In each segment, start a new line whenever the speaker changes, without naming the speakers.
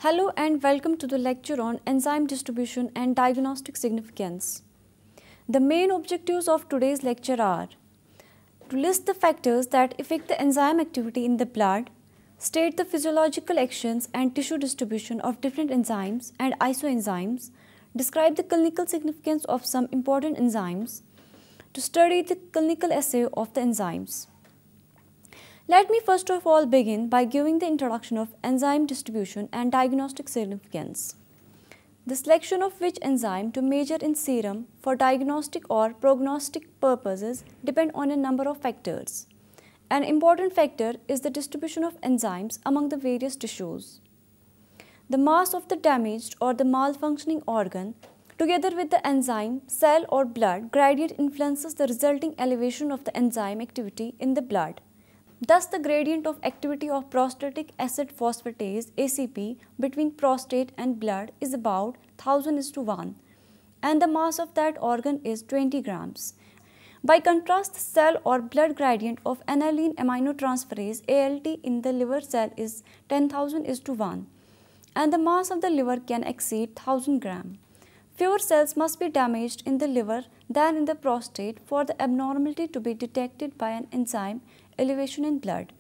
Hello and welcome to the lecture on enzyme distribution and diagnostic significance. The main objectives of today's lecture are to list the factors that affect the enzyme activity in the blood, state the physiological actions and tissue distribution of different enzymes and isoenzymes, describe the clinical significance of some important enzymes, to study the clinical assay of the enzymes. Let me first of all begin by giving the introduction of enzyme distribution and diagnostic significance. The selection of which enzyme to measure in serum for diagnostic or prognostic purposes depend on a number of factors. An important factor is the distribution of enzymes among the various tissues. The mass of the damaged or the malfunctioning organ together with the enzyme, cell or blood gradient influences the resulting elevation of the enzyme activity in the blood. Thus, the gradient of activity of prostatic acid phosphatase ACP between prostate and blood is about 1000:1 and the mass of that organ is 20 grams. By contrast, the cell or blood gradient of aniline aminotransferase ALT in the liver cell is 10,000:1 and the mass of the liver can exceed 1000 gram. Fewer cells must be damaged in the liver than in the prostate for the abnormality to be detected by an enzyme elevation in blood.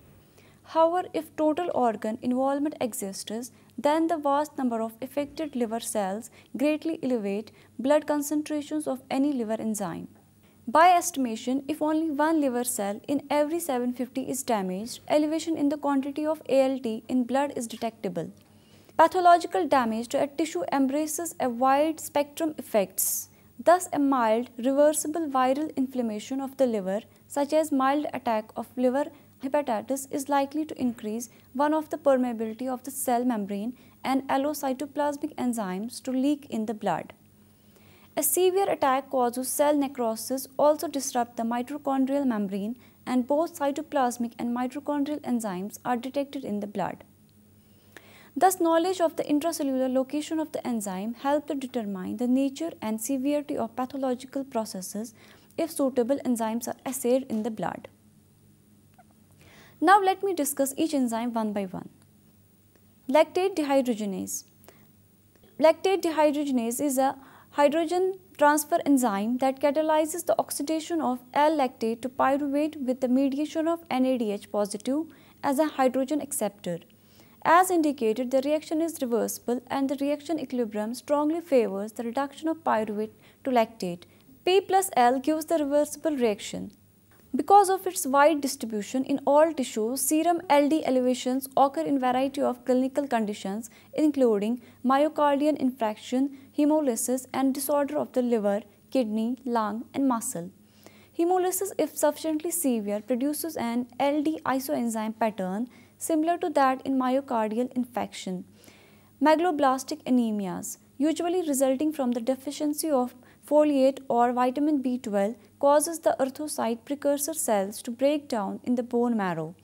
However, if total organ involvement exists, then the vast number of affected liver cells greatly elevate blood concentrations of any liver enzyme. By estimation, if only one liver cell in every 750 is damaged, elevation in the quantity of ALT in blood is detectable. Pathological damage to a tissue embraces a wide spectrum effects. Thus, a mild, reversible viral inflammation of the liver, such as mild attack of liver hepatitis, is likely to increase one of the permeability of the cell membrane and allow cytoplasmic enzymes to leak in the blood. A severe attack causes cell necrosis, also disrupt the mitochondrial membrane, and both cytoplasmic and mitochondrial enzymes are detected in the blood. Thus, knowledge of the intracellular location of the enzyme helps to determine the nature and severity of pathological processes if suitable enzymes are assayed in the blood. Now, let me discuss each enzyme one by one. Lactate dehydrogenase. Lactate dehydrogenase is a hydrogen transfer enzyme that catalyzes the oxidation of L-lactate to pyruvate with the mediation of NADH positive as a hydrogen acceptor. As indicated, the reaction is reversible and the reaction equilibrium strongly favors the reduction of pyruvate to lactate. P plus L gives the reversible reaction. Because of its wide distribution in all tissues, serum LD elevations occur in variety of clinical conditions including myocardial infarction, hemolysis and disorder of the liver, kidney, lung and muscle. Hemolysis, if sufficiently severe, produces an LD isoenzyme pattern similar to that in myocardial infarction. Megaloblastic anemias, usually resulting from the deficiency of folate or vitamin B12, causes the erythrocyte precursor cells to break down in the bone marrow.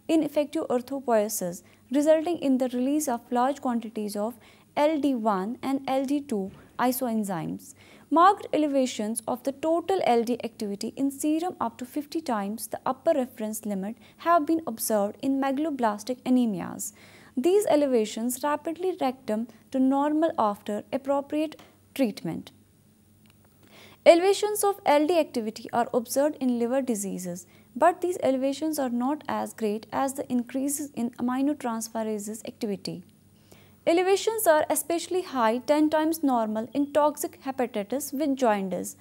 Ineffective erythropoiesis, resulting in the release of large quantities of LD1 and LD2 isoenzymes. Marked elevations of the total LD activity in serum up to 50 times the upper reference limit have been observed in megaloblastic anemias. These elevations rapidly return to normal after appropriate treatment. Elevations of LD activity are observed in liver diseases, but these elevations are not as great as the increases in aminotransferases activity. Elevations are especially high 10 times normal in toxic hepatitis with jaundice.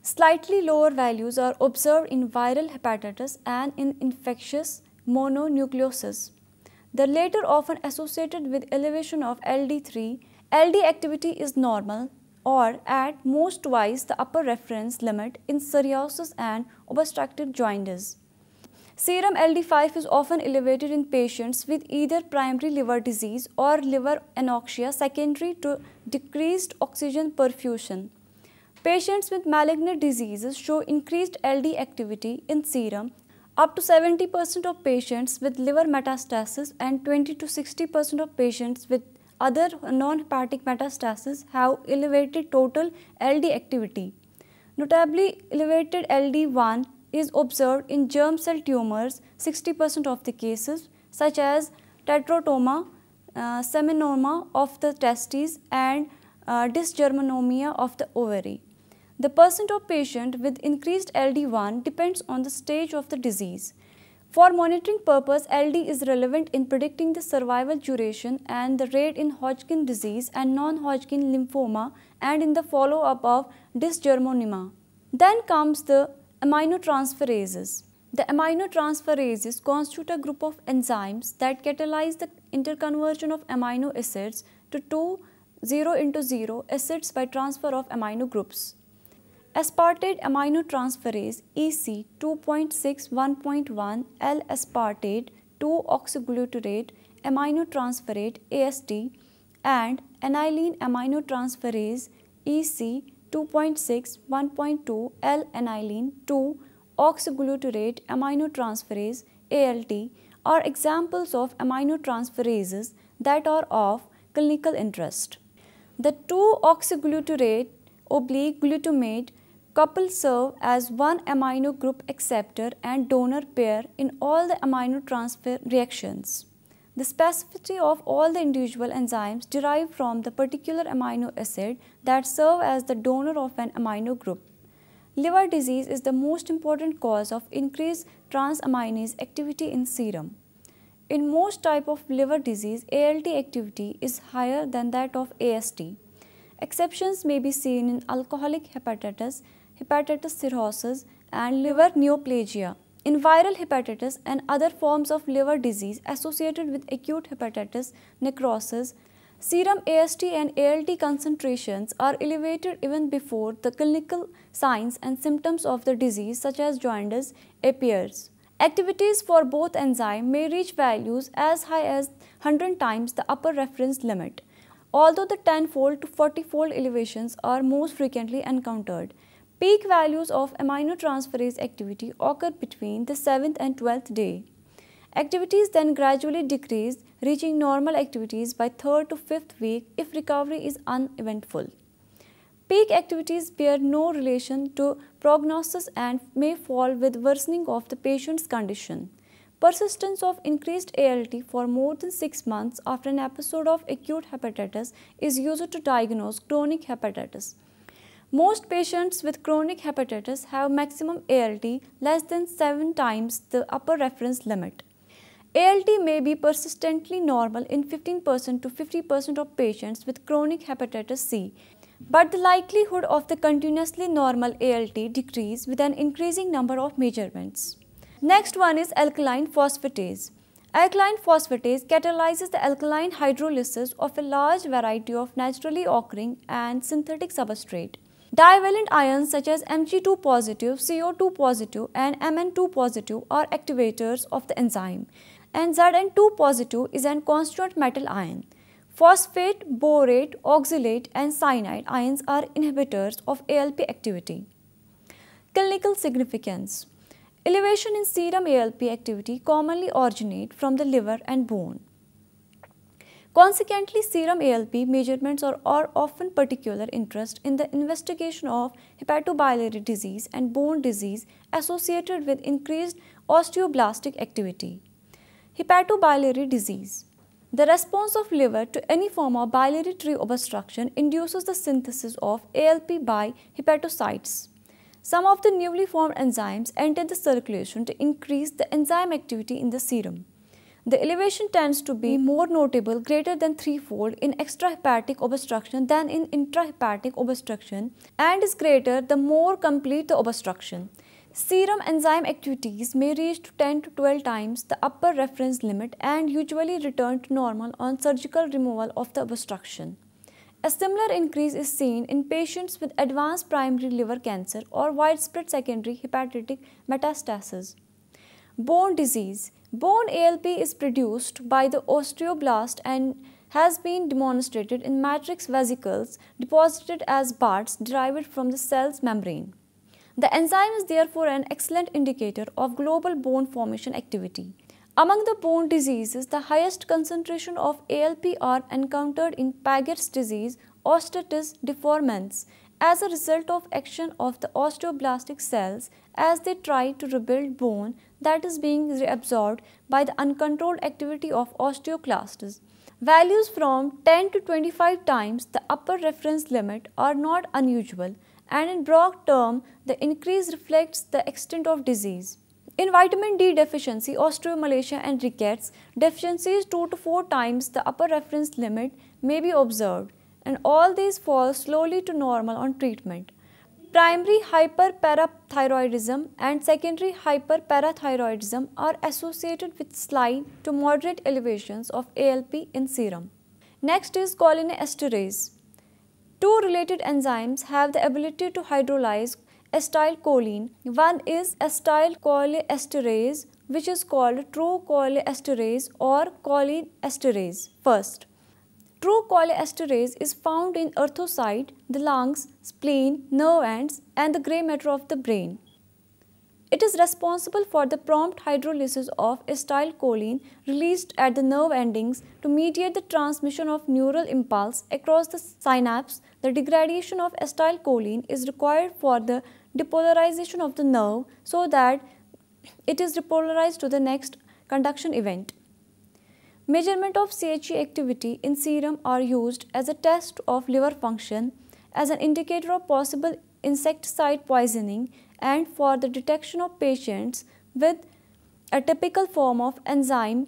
Slightly lower values are observed in viral hepatitis and in infectious mononucleosis. The latter often associated with elevation of LD3. LD activity is normal or at most twice the upper reference limit in cirrhosis and obstructive jaundice. Serum LD5 is often elevated in patients with either primary liver disease or liver anoxia secondary to decreased oxygen perfusion. Patients with malignant diseases show increased LD activity in serum. Up to 70% of patients with liver metastasis and 20 to 60% of patients with other non-hepatic metastasis have elevated total LD activity. Notably, elevated LD1 is observed in germ cell tumors 60% of the cases, such as teratoma, seminoma of the testes and dysgermonomia of the ovary. The percent of patients with increased LD1 depends on the stage of the disease. For monitoring purpose, LD is relevant in predicting the survival duration and the rate in Hodgkin disease and non-Hodgkin lymphoma and in the follow-up of dysgermonoma. Then comes the aminotransferases. The aminotransferases constitute a group of enzymes that catalyze the interconversion of amino acids to two 0:0 acids by transfer of amino groups. Aspartate aminotransferase EC 2.6:1.1 L-aspartate 2-oxyglutarate aminotransferase AST and aniline aminotransferase EC 2.6:1.2 L-aniline 2-oxyglutarate aminotransferase ALT are examples of aminotransferases that are of clinical interest. The 2-oxyglutarate/glutamate couple serve as one amino group acceptor and donor pair in all the amino transfer reactions. The specificity of all the individual enzymes derive from the particular amino acid that serve as the donor of an amino group. Liver disease is the most important cause of increased transaminase activity in serum. In most types of liver disease, ALT activity is higher than that of AST. Exceptions may be seen in alcoholic hepatitis, hepatitis cirrhosis, and liver neoplasia. In viral hepatitis and other forms of liver disease associated with acute hepatitis necrosis, serum AST and ALT concentrations are elevated even before the clinical signs and symptoms of the disease such as jaundice appears. Activities for both enzymes may reach values as high as 100 times the upper reference limit, although the 10-fold to 40-fold elevations are most frequently encountered. Peak values of aminotransferase activity occur between the 7th and 12th day. Activities then gradually decrease, reaching normal activities by 3rd to 5th week if recovery is uneventful. Peak activities bear no relation to prognosis and may fall with worsening of the patient's condition. Persistence of increased ALT for more than 6 months after an episode of acute hepatitis is used to diagnose chronic hepatitis. Most patients with chronic hepatitis have maximum ALT less than 7 times the upper reference limit. ALT may be persistently normal in 15% to 50% of patients with chronic hepatitis C, but the likelihood of the continuously normal ALT decrease with an increasing number of measurements. Next one is alkaline phosphatase. Alkaline phosphatase catalyzes the alkaline hydrolysis of a large variety of naturally occurring and synthetic substrate. Divalent ions such as Mg2 positive, CO2 positive and Mn2 positive are activators of the enzyme, and Zn2 positive is an constituent metal ion. Phosphate, borate, oxalate and cyanide ions are inhibitors of ALP activity. Clinical significance. Elevation in serum ALP activity commonly originate from the liver and bone. Consequently, serum ALP measurements are often particular interest in the investigation of hepatobiliary disease and bone disease associated with increased osteoblastic activity. Hepatobiliary disease. The response of liver to any form of biliary tree obstruction induces the synthesis of ALP by hepatocytes. Some of the newly formed enzymes enter the circulation to increase the enzyme activity in the serum. The elevation tends to be more notable, greater than 3-fold in extrahepatic obstruction than in intrahepatic obstruction, and is greater the more complete the obstruction. Serum enzyme activities may reach to 10 to 12 times the upper reference limit and usually return to normal on surgical removal of the obstruction. A similar increase is seen in patients with advanced primary liver cancer or widespread secondary hepatic metastasis. Bone disease. Bone ALP is produced by the osteoblast and has been demonstrated in matrix vesicles deposited as buds derived from the cell's membrane. The enzyme is therefore an excellent indicator of global bone formation activity. Among the bone diseases, the highest concentration of ALP are encountered in Paget's disease, osteitis deformans, as a result of action of the osteoblastic cells as they try to rebuild bone that is being reabsorbed by the uncontrolled activity of osteoclasts. Values from 10 to 25 times the upper reference limit are not unusual, and in broad term, the increase reflects the extent of disease. In vitamin D deficiency, osteomalacia and rickets, deficiencies 2 to 4 times the upper reference limit may be observed, and all these fall slowly to normal on treatment. Primary hyperparathyroidism and secondary hyperparathyroidism are associated with slight to moderate elevations of ALP in serum. Next is cholinesterase. Two related enzymes have the ability to hydrolyze acetylcholine. One is acetylcholinesterase, which is called true cholinesterase or cholinesterase. First, true cholinesterase is found in erythrocyte, the lungs, spleen, nerve ends, and the grey matter of the brain. It is responsible for the prompt hydrolysis of acetylcholine released at the nerve endings to mediate the transmission of neural impulse across the synapse. The degradation of acetylcholine is required for the depolarization of the nerve so that it is repolarized to the next conduction event. Measurement of CHE activity in serum are used as a test of liver function, as an indicator of possible insecticide poisoning, and for the detection of patients with a typical form of enzyme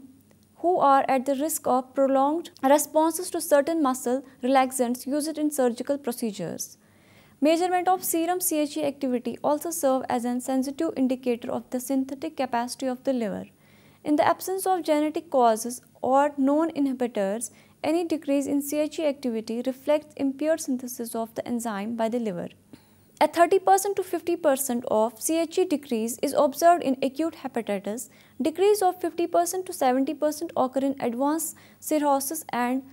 who are at the risk of prolonged responses to certain muscle relaxants used in surgical procedures. Measurement of serum CHE activity also serve as an sensitive indicator of the synthetic capacity of the liver. In the absence of genetic causes or known inhibitors, any decrease in CHE activity reflects impaired synthesis of the enzyme by the liver. A 30% to 50% of CHE decrease is observed in acute hepatitis. Decrease of 50% to 70% occur in advanced cirrhosis and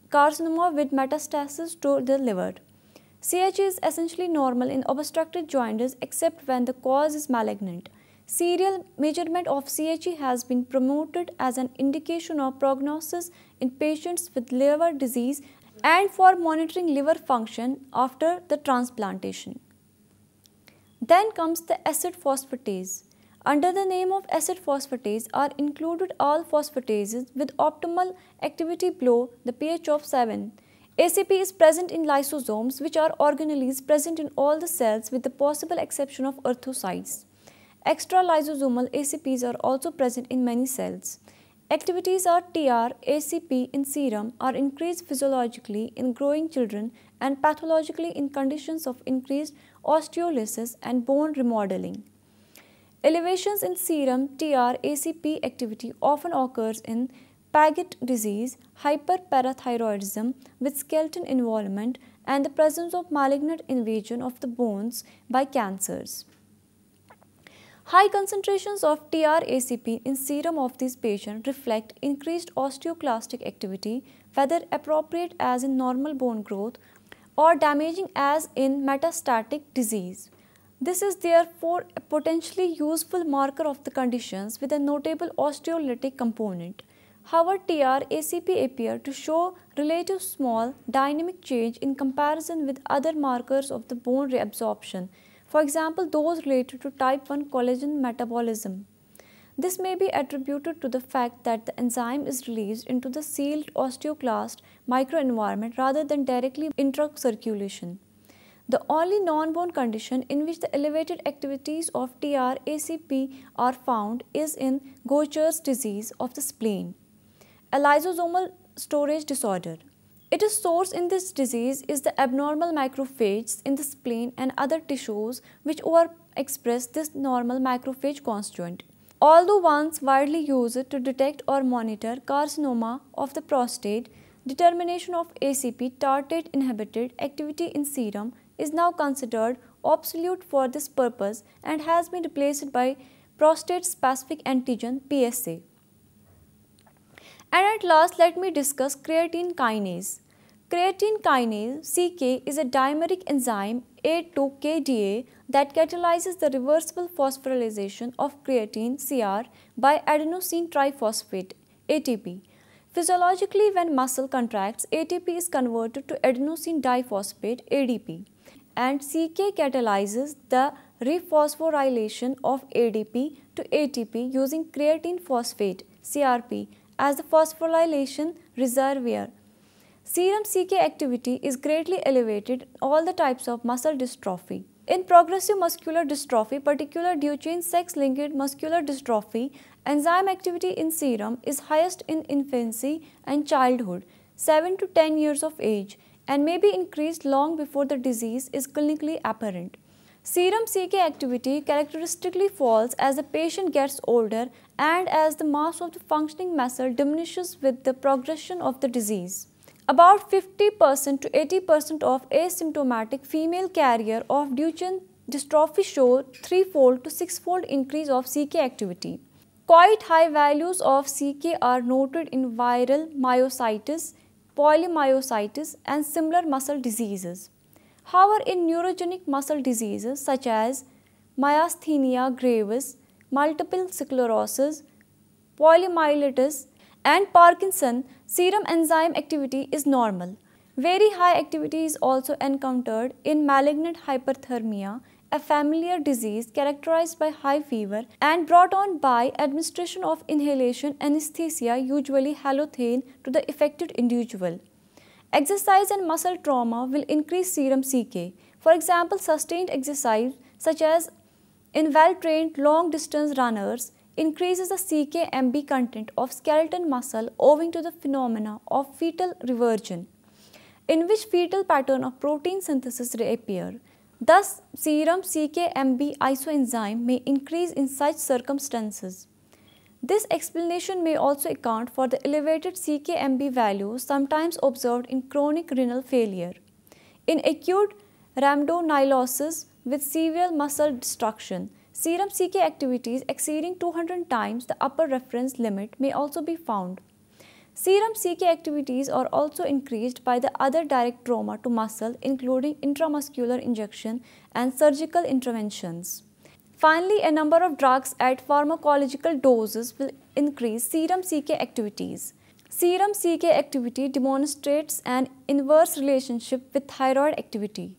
carcinoma with metastasis to the liver. CHE is essentially normal in obstructed jaundice except when the cause is malignant. Serial measurement of CHE has been promoted as an indication of prognosis in patients with liver disease and for monitoring liver function after the transplantation. Then comes the acid phosphatase. Under the name of acid phosphatase are included all phosphatases with optimal activity below the pH of 7. ACP is present in lysosomes, which are organelles present in all the cells with the possible exception of erythrocytes. Extralysosomal ACPs are also present in many cells. Activities are TR, ACP in serum are increased physiologically in growing children and pathologically in conditions of increased osteolysis and bone remodeling. Elevations in serum TR, ACP activity often occurs in Paget disease, hyperparathyroidism with skeleton involvement, and the presence of malignant invasion of the bones by cancers. High concentrations of TR-ACP in serum of these patients reflect increased osteoclastic activity, whether appropriate as in normal bone growth or damaging as in metastatic disease. This is therefore a potentially useful marker of the conditions with a notable osteolytic component. However, TR-ACP appear to show relative small dynamic change in comparison with other markers of the bone reabsorption. For example, those related to type 1 collagen metabolism. This may be attributed to the fact that the enzyme is released into the sealed osteoclast microenvironment rather than directly intracirculation. The only non-bone condition in which the elevated activities of TR-ACP are found is in Gaucher's disease of the spleen, a lysosomal storage disorder. Its source in this disease is the abnormal macrophages in the spleen and other tissues which overexpress this normal macrophage constituent. Although once widely used to detect or monitor carcinoma of the prostate, determination of ACP target inhibited activity in serum is now considered obsolete for this purpose and has been replaced by prostate-specific antigen PSA. And at last, let me discuss creatine kinase. Creatine kinase CK is a dimeric enzyme A2KDA that catalyzes the reversible phosphorylation of creatine CR by adenosine triphosphate ATP. Physiologically, when muscle contracts, ATP is converted to adenosine diphosphate ADP, and CK catalyzes the rephosphorylation of ADP to ATP using creatine phosphate CRP as the phosphorylation reservoir. Serum CK activity is greatly elevated in all the types of muscle dystrophy. In progressive muscular dystrophy, particularly Duchenne sex-linked muscular dystrophy, enzyme activity in serum is highest in infancy and childhood, 7 to 10 years of age, and may be increased long before the disease is clinically apparent. Serum CK activity characteristically falls as the patient gets older and as the mass of the functioning muscle diminishes with the progression of the disease. About 50% to 80% of asymptomatic female carrier of Duchenne dystrophy show 3-fold to 6-fold increase of CK activity. Quite high values of CK are noted in viral myositis, polymyositis, and similar muscle diseases. However, in neurogenic muscle diseases such as myasthenia gravis, multiple sclerosis, polymyelitis, and Parkinson, serum enzyme activity is normal. Very high activity is also encountered in malignant hyperthermia, a familiar disease characterized by high fever and brought on by administration of inhalation anesthesia, usually halothane, to the affected individual. Exercise and muscle trauma will increase serum CK. For example, sustained exercise such as in well-trained long-distance runners increases the CK-MB content of skeletal muscle owing to the phenomena of fetal reversion, in which fetal pattern of protein synthesis reappear. Thus, serum CK-MB isoenzyme may increase in such circumstances. This explanation may also account for the elevated CK-MB values sometimes observed in chronic renal failure. In acute rhabdomyolysis with severe muscle destruction, serum CK activities exceeding 200 times the upper reference limit may also be found. Serum CK activities are also increased by the other direct trauma to muscle, including intramuscular injection and surgical interventions. Finally, a number of drugs at pharmacological doses will increase serum CK activities. Serum CK activity demonstrates an inverse relationship with thyroid activity.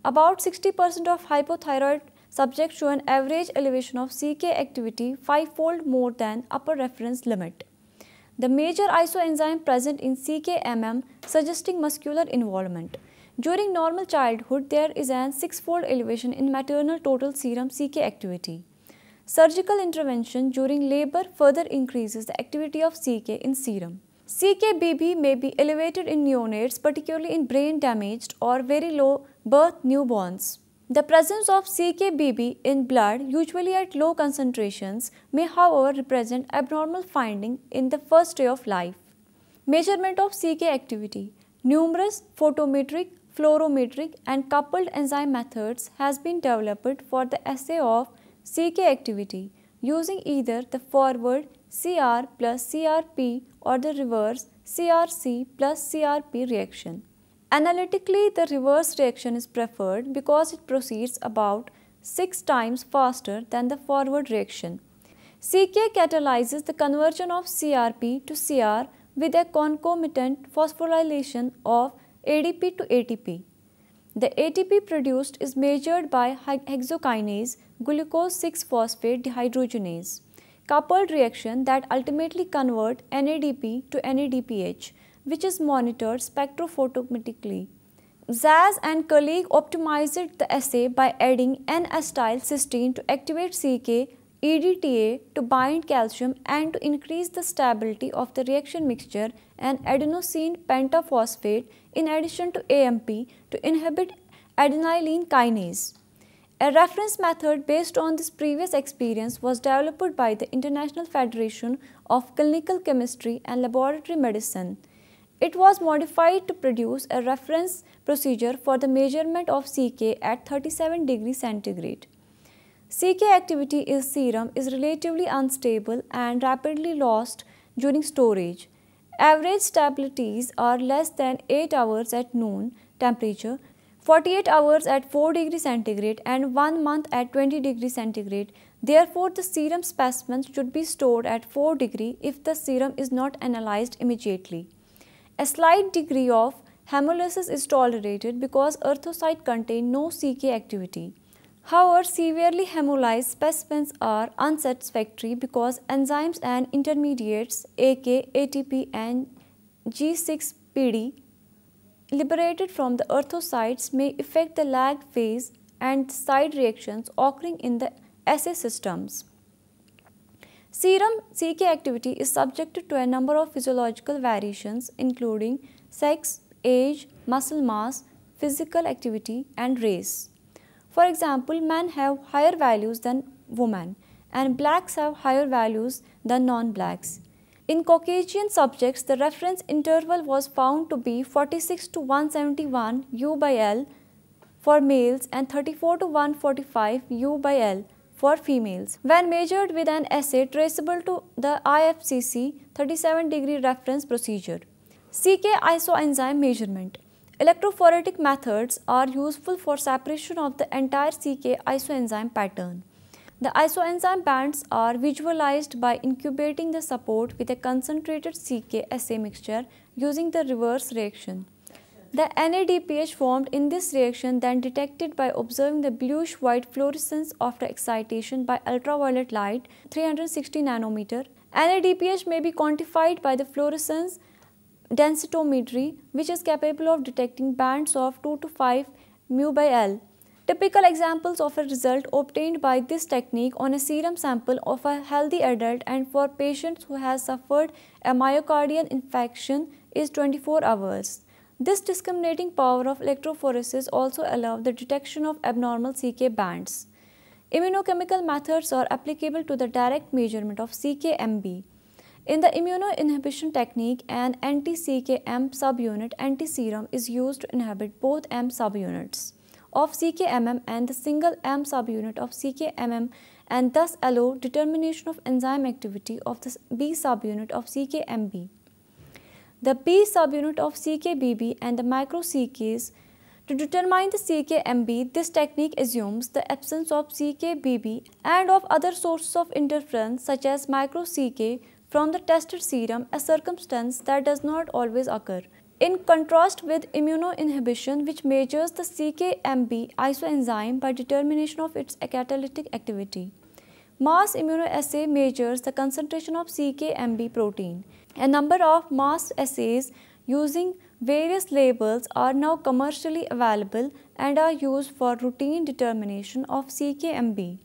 About 60% of hypothyroid subjects show an average elevation of CK activity 5-fold more than upper reference limit. The major isoenzyme present in CK-MM suggesting muscular involvement. During normal childhood, there is an 6-fold elevation in maternal total serum CK activity. Surgical intervention during labor further increases the activity of CK in serum. CK-BB may be elevated in neonates, particularly in brain damaged or very low birth newborns. The presence of CK-BB in blood, usually at low concentrations, may however represent abnormal finding in the first day of life. Measurement of CK activity. Numerous photometric, fluorometric and coupled enzyme methods has been developed for the assay of CK activity using either the forward CR plus CRP or the reverse CRC plus CRP reaction. Analytically, the reverse reaction is preferred because it proceeds about 6 times faster than the forward reaction. CK catalyzes the conversion of CRP to CR with a concomitant phosphorylation of ADP to ATP. The ATP produced is measured by hexokinase glucose 6-phosphate dehydrogenase coupled reaction that ultimately convert NADP to NADPH, which is monitored spectrophotometrically. Zaz and colleague optimized the assay by adding N-acetylcysteine to activate CK, EDTA to bind calcium and to increase the stability of the reaction mixture and adenosine pentaphosphate in addition to AMP to inhibit adenylene kinase. A reference method based on this previous experience was developed by the International Federation of Clinical Chemistry and Laboratory Medicine. It was modified to produce a reference procedure for the measurement of CK at 37 degrees centigrade. CK activity in serum is relatively unstable and rapidly lost during storage. Average stabilities are less than 8 hours at noon temperature, 48 hours at 4 degrees centigrade and 1 month at 20 degrees centigrade. Therefore, the serum specimens should be stored at 4 degrees if the serum is not analyzed immediately. A slight degree of hemolysis is tolerated because erythrocytes contain no CK activity. However, severely hemolyzed specimens are unsatisfactory because enzymes and intermediates aka ATP and G6PD liberated from the erythrocytes may affect the lag phase and side reactions occurring in the assay systems. Serum CK activity is subjected to a number of physiological variations including sex, age, muscle mass, physical activity, and race. For example, men have higher values than women and blacks have higher values than non-blacks. In Caucasian subjects, the reference interval was found to be 46 to 171 U by L for males and 34 to 145 U by L for females. When measured with an assay traceable to the IFCC 37-degree reference procedure. CK isoenzyme measurement. Electrophoretic methods are useful for separation of the entire CK isoenzyme pattern. The isoenzyme bands are visualized by incubating the support with a concentrated CK assay mixture using the reverse reaction. The NADPH formed in this reaction then detected by observing the bluish-white fluorescence after excitation by ultraviolet light 360 nanometer. NADPH may be quantified by the fluorescence densitometry, which is capable of detecting bands of 2 to 5 mu by L. Typical examples of a result obtained by this technique on a serum sample of a healthy adult and for patients who has suffered a myocardial infarction is 24 hours. This discriminating power of electrophoresis also allows the detection of abnormal CK bands. Immunochemical methods are applicable to the direct measurement of CK-MB. In the immunoinhibition technique, an anti-CK-M subunit antiserum is used to inhibit both M subunits of CK-MM and the single M subunit of CK-MM and thus allow determination of enzyme activity of the B subunit of CK-MB. The B subunit of CK-BB and the micro-CKs. To determine the CK-MB, this technique assumes the absence of CK-BB and of other sources of interference such as micro-CK from the tested serum, a circumstance that does not always occur. In contrast with immunoinhibition, which measures the CK-MB isoenzyme by determination of its catalytic activity. Mass immunoassay measures the concentration of CK-MB protein. A number of mass assays using various labels are now commercially available and are used for routine determination of CK-MB.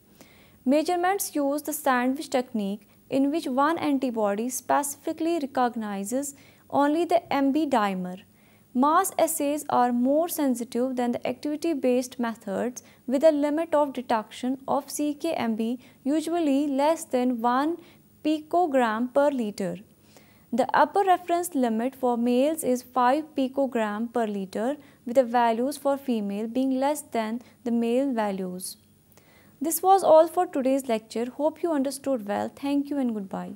Measurements use the sandwich technique, in which one antibody specifically recognizes only the MB dimer. Mass assays are more sensitive than the activity-based methods with a limit of detection of CK-MB usually less than 1 picogram per liter. The upper reference limit for males is 5 picogram per liter with the values for female being less than the male values. This was all for today's lecture. Hope you understood well. Thank you and goodbye.